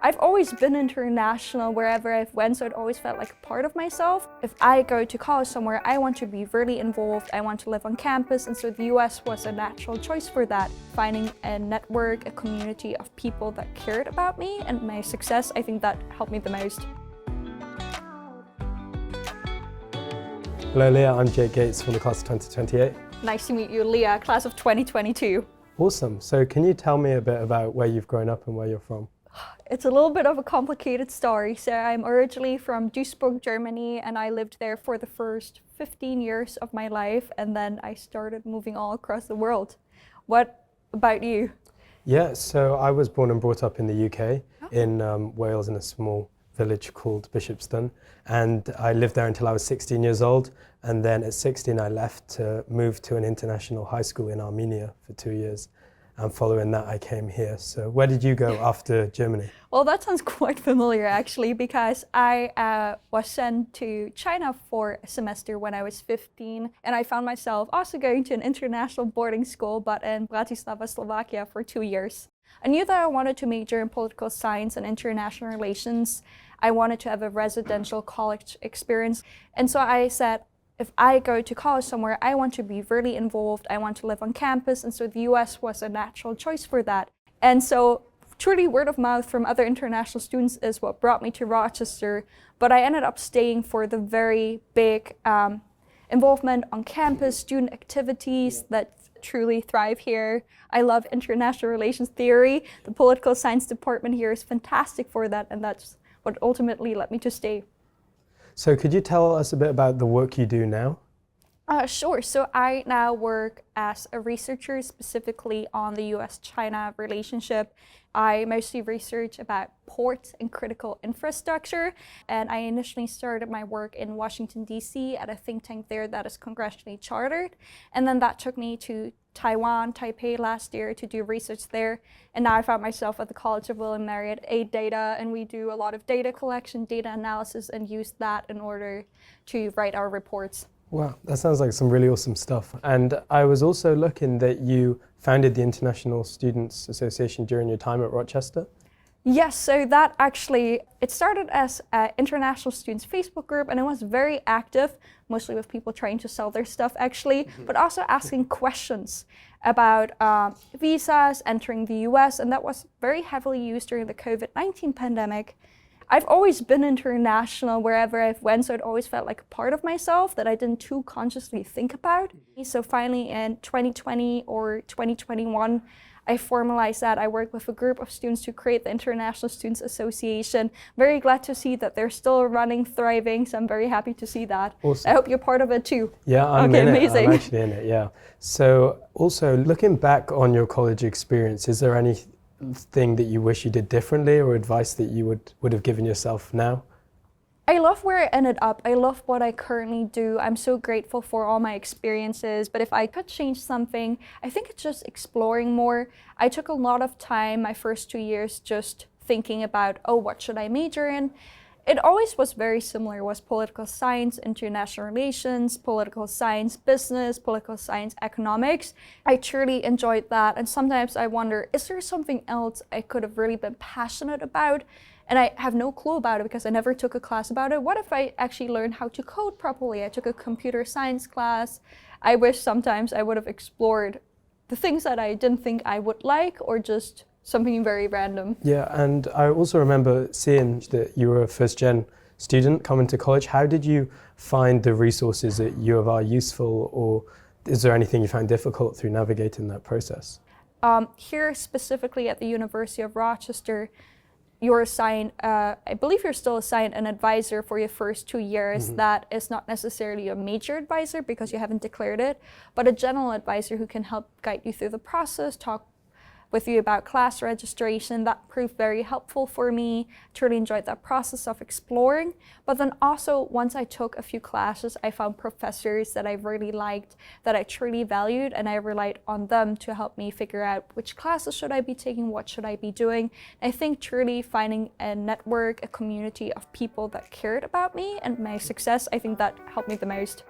I've always been international wherever I've went, so it always felt like a part of myself. If I go to college somewhere, I want to be really involved, I want to live on campus, and so the US was a natural choice for that. Finding a network, a community of people that cared about me and my success, I think that helped me the most. Hello Leah, I'm Jake Gates from the class of 2028. Nice to meet you, Leah, class of 2022. Awesome. So can you tell me a bit about where you've grown up and where you're from? It's a little bit of a complicated story. So I'm originally from Duisburg, Germany, and I lived there for the first 15 years of my life, and then I started moving all across the world. What about you? Yeah, so I was born and brought up in the UK, in Wales, in a small village called Bishopston, and I lived there until I was 16 years old, and then at 16 I left to move to an international high school in Armenia for 2 years. And following that, I came here. So where did you go after Germany? Well, that sounds quite familiar actually, because I was sent to China for a semester when I was 15, and I found myself also going to an international boarding school, but in Bratislava, Slovakia for 2 years. I knew that I wanted to major in political science and international relations. I wanted to have a residential college experience, and so I said, if I go to college somewhere, I want to be really involved, I want to live on campus, and so the US was a natural choice for that. And so truly word of mouth from other international students is what brought me to Rochester, but I ended up staying for the very big involvement on campus, student activities that truly thrive here. I love international relations theory. The political science department here is fantastic for that, and that's what ultimately led me to stay. So could you tell us a bit about the work you do now? Sure. So I now work as a researcher specifically on the US-China relationship. I mostly research about ports and critical infrastructure, and I initially started my work in Washington, D.C. at a think tank there that is congressionally chartered, and then that took me to Taiwan, Taipei last year to do research there, and now I found myself at the College of William & Mary at AData, and we do a lot of data collection, data analysis, and use that in order to write our reports. Wow, that sounds like some really awesome stuff. And I was also looking that you founded the International Students Association during your time at Rochester. Yes, so that actually, it started as an international students Facebook group, and it was very active, mostly with people trying to sell their stuff actually, but also asking questions about visas, entering the US, and that was very heavily used during the COVID-19 pandemic. I've always been international wherever I've went, so it always felt like a part of myself that I didn't too consciously think about. So finally in 2020 or 2021, I formalized that. I worked with a group of students to create the International Students Association. Very glad to see that they're still running, thriving, so I'm very happy to see that. Awesome. I hope you're part of it too. Yeah, I'm okay, in amazing. it. I'm actually in it, yeah. So also looking back on your college experience, is there anything that you wish you did differently or advice that you would have given yourself now? I love where I ended up. I love what I currently do. I'm so grateful for all my experiences, but if I could change something, I think it's just exploring more. I took a lot of time my first 2 years just thinking about, oh, what should I major in? It always was very similar. It was political science, international relations, political science, business, political science, economics. I truly enjoyed that, and sometimes I wonder, is there something else I could have really been passionate about? And I have no clue about it because I never took a class about it. What if I actually learned how to code properly? I took a computer science class. I wish sometimes I would have explored the things that I didn't think I would like, or just something very random. Yeah, and I also remember seeing that you were a first-gen student coming to college. How did you find the resources at U of R useful, or is there anything you found difficult through navigating that process? Here specifically at the University of Rochester, you're assigned, I believe you're still assigned an advisor for your first 2 years. That is not necessarily a major advisor because you haven't declared it, but a general advisor who can help guide you through the process, talk with you about class registration. That proved very helpful for me. Truly enjoyed that process of exploring. But then also, once I took a few classes, I found professors that I really liked, that I truly valued, and I relied on them to help me figure out which classes should I be taking, what should I be doing. And I think truly finding a network, a community of people that cared about me and my success, I think that helped me the most.